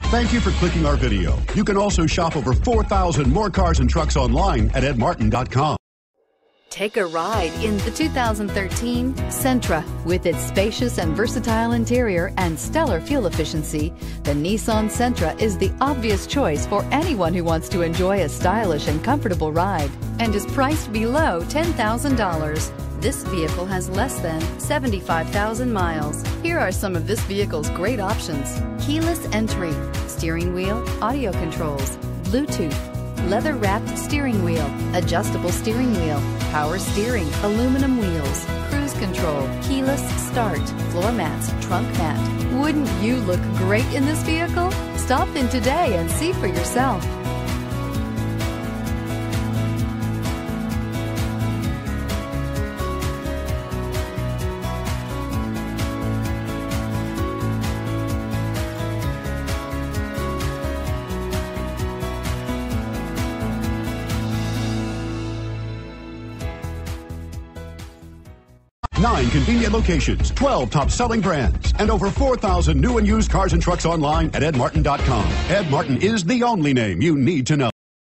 Thank you for clicking our video. You can also shop over 4,000 more cars and trucks online at edmartin.com. Take a ride in the 2013 Sentra. With its spacious and versatile interior and stellar fuel efficiency, the Nissan Sentra is the obvious choice for anyone who wants to enjoy a stylish and comfortable ride and is priced below $10,000. This vehicle has less than 75,000 miles. Here are some of this vehicle's great options: keyless entry, steering wheel audio controls, Bluetooth, leather-wrapped steering wheel, adjustable steering wheel, power steering, aluminum wheels, cruise control, keyless start, floor mats, trunk mat. Wouldn't you look great in this vehicle? Stop in today and see for yourself. Nine convenient locations, 12 top-selling brands, and over 4,000 new and used cars and trucks online at edmartin.com. Ed Martin is the only name you need to know.